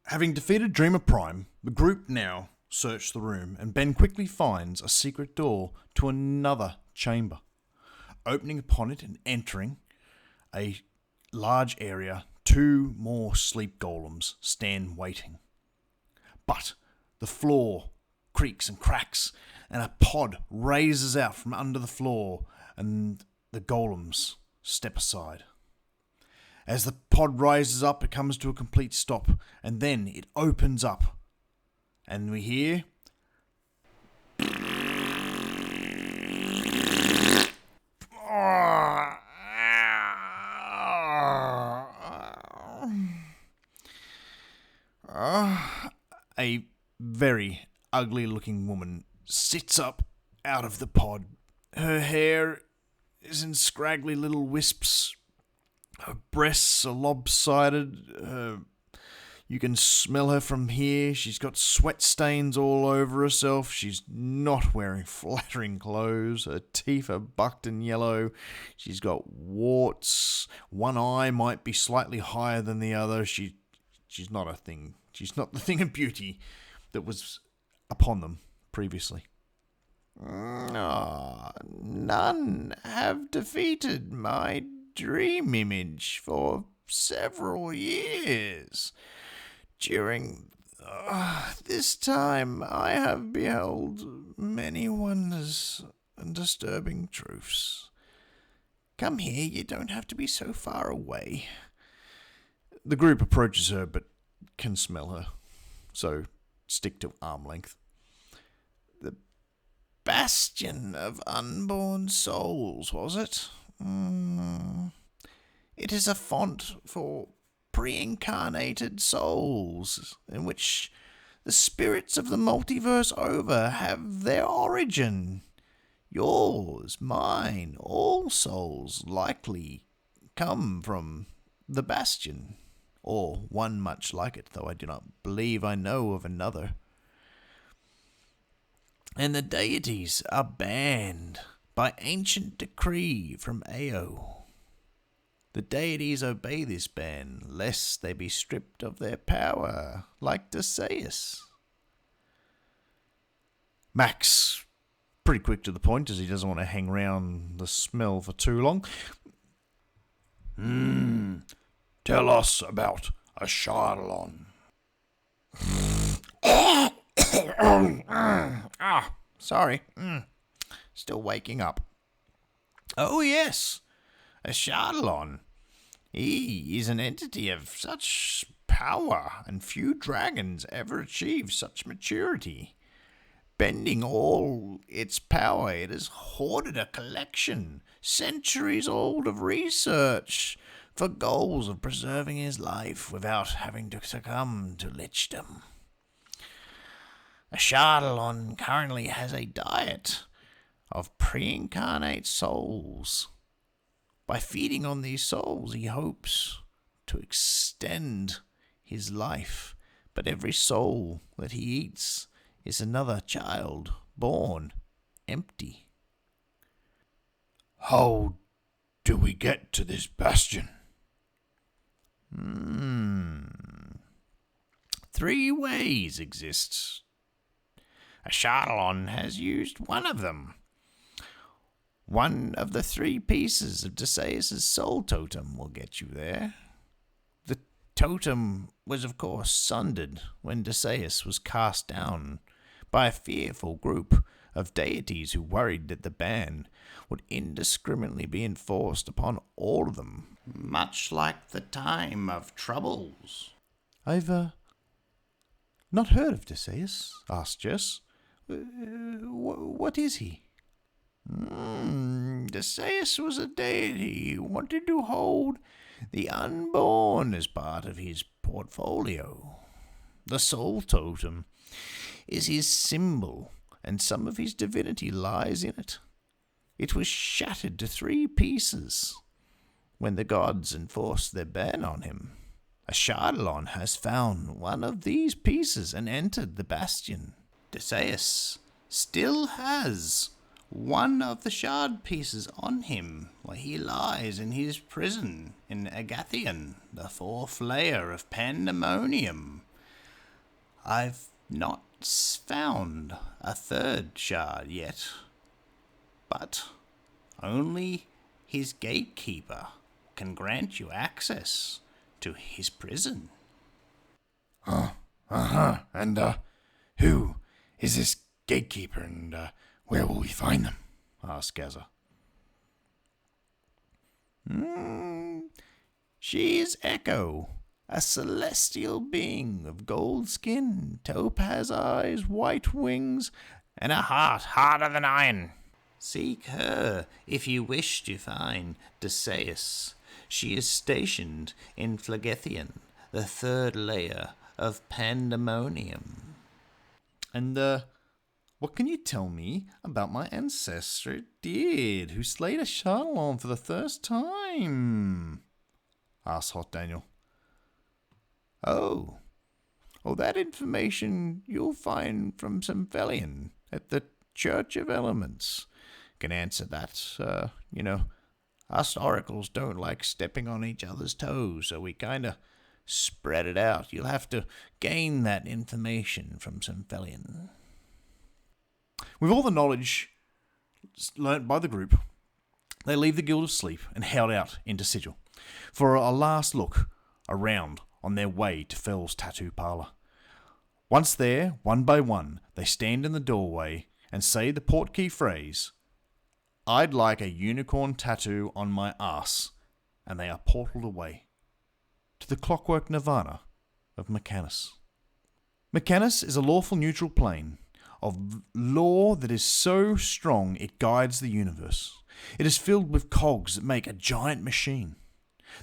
Having defeated Dreamer Prime, the group now search the room, and Ben quickly finds a secret door to another chamber. Opening upon it and entering a large area, 2 more sleep golems stand waiting. But the floor creaks and cracks, and a pod raises out from under the floor, and the golems step aside. As the pod rises up, it comes to a complete stop, and then it opens up, and we hear... a very ugly-looking woman sits up out of the pod. Her hair is in scraggly little wisps. Her breasts are lopsided. You can smell her from here. She's got sweat stains all over herself. She's not wearing flattering clothes. Her teeth are bucked and yellow. She's got warts. One eye might be slightly higher than the other. She's not a thing. She's not the thing of beauty that was upon them previously. None have defeated my dream image for several years. During this time I have beheld many wonders and disturbing truths. Come here, you don't have to be so far away. The group approaches her but can smell her, so stick to arm length. The Bastion of Unborn Souls, was it? It is a font for pre-incarnated souls, in which the spirits of the multiverse over have their origin. Yours, mine, all souls likely come from the Bastion, or one much like it, though I do not believe I know of another. And the deities are banned by ancient decree from Ao. The deities obey this ban, lest they be stripped of their power, like Deseus. Mack's pretty quick to the point, as he doesn't want to hang around the smell for too long. Tell us about a Shardalon. Sorry. Still waking up. Oh, yes. A Shardalon. He is an entity of such power, and few dragons ever achieve such maturity. Bending all its power, it has hoarded a collection, centuries old, of research for goals of preserving his life without having to succumb to lichdom. A Shardalon currently has a diet of pre-incarnate souls. By feeding on these souls, he hopes to extend his life, but every soul that he eats is another child born empty. How do we get to this bastion? 3 ways exist. A Shardalon has used one of them. One of the 3 pieces of Deseus' soul totem will get you there. The totem was, of course, sundered when Deseus was cast down by a fearful group of deities who worried that the ban would indiscriminately be enforced upon all of them, much like the time of troubles. I've not heard of Deseus, asked Jess. What is he? Deseus was a deity who wanted to hold the unborn as part of his portfolio. The soul totem is his symbol, and some of his divinity lies in it. It was shattered to 3 pieces when the gods enforced their ban on him. A Shardalon has found one of these pieces and entered the Bastion. Deseus still has one of the shard pieces on him, where he lies in his prison in Agathion, the 4th layer of Pandemonium. I've not found a third shard yet, but only his gatekeeper can grant you access to his prison. And, who is this gatekeeper, and, where will we find them? Asked Gazza. She is Echo, a celestial being of gold skin, topaz eyes, white wings, and a heart harder than iron. Seek her if you wish to find Deseus. She is stationed in Phlegethon, the third layer of Pandemonium. And, what can you tell me about my ancestor Did, who slayed a Charlon for the first time? Asked Hot Daniel. Oh, that information you'll find from Symphelion at the Church of Elements. Can answer that. Us oracles don't like stepping on each other's toes, so we kind of spread it out. You'll have to gain that information from Symphelion. With all the knowledge learnt by the group, they leave the Guild of Sleep and head out into Sigil for a last look around on their way to Fell's tattoo parlour. Once there, one by one, they stand in the doorway and say the portkey phrase, "I'd like a unicorn tattoo on my ass," and they are portaled away to the clockwork nirvana of Mechanus. Mechanus is a lawful neutral plane of law that is so strong it guides the universe. It is filled with cogs that make a giant machine.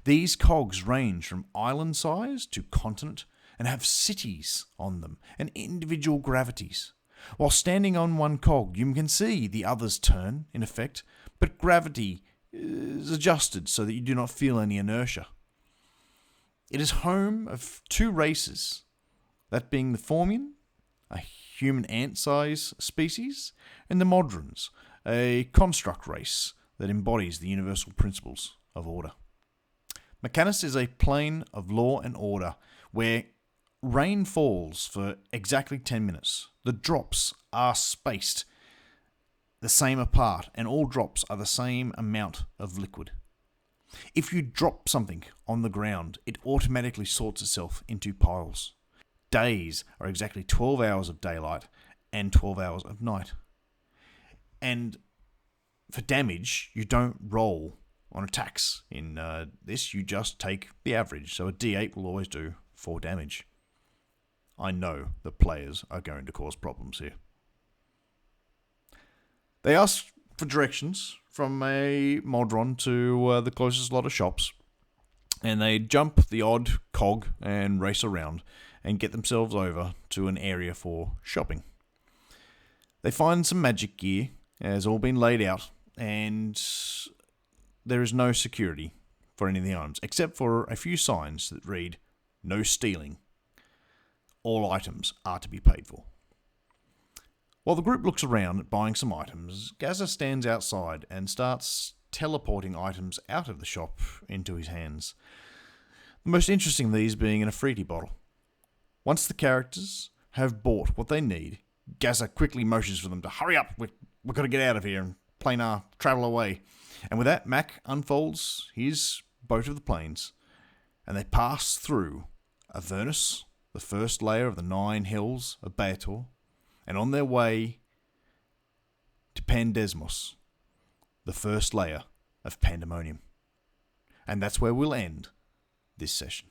These cogs range from island size to continent and have cities on them and individual gravities. While standing on one cog, you can see the others turn, in effect, but gravity is adjusted so that you do not feel any inertia. It is home of two races, that being the Formian, a human ant-size species, and the Modrons, a construct race that embodies the universal principles of order. Mechanus is a plane of law and order where rain falls for exactly 10 minutes. The drops are spaced the same apart, and all drops are the same amount of liquid. If you drop something on the ground, it automatically sorts itself into piles. Days are exactly 12 hours of daylight and 12 hours of night. And for damage, you don't roll on attacks in this, you just take the average. So a D8 will always do 4 damage. I know the players are going to cause problems here. They ask for directions from a Modron to the closest lot of shops, and they jump the odd cog and race around and get themselves over to an area for shopping. They find some magic gear, has all been laid out, and there is no security for any of the items, except for a few signs that read, "No stealing. All items are to be paid for." While the group looks around at buying some items, Gazza stands outside and starts teleporting items out of the shop into his hands. The most interesting of these being in a fruity bottle. Once the characters have bought what they need, Gazza quickly motions for them to hurry up, we've got to get out of here and planar travel away. And with that, Mack unfolds his boat of the plains, and they pass through Avernus, the first layer of the 9 hills of Beator, and on their way to Pandesmos, the first layer of Pandemonium. And that's where we'll end this session.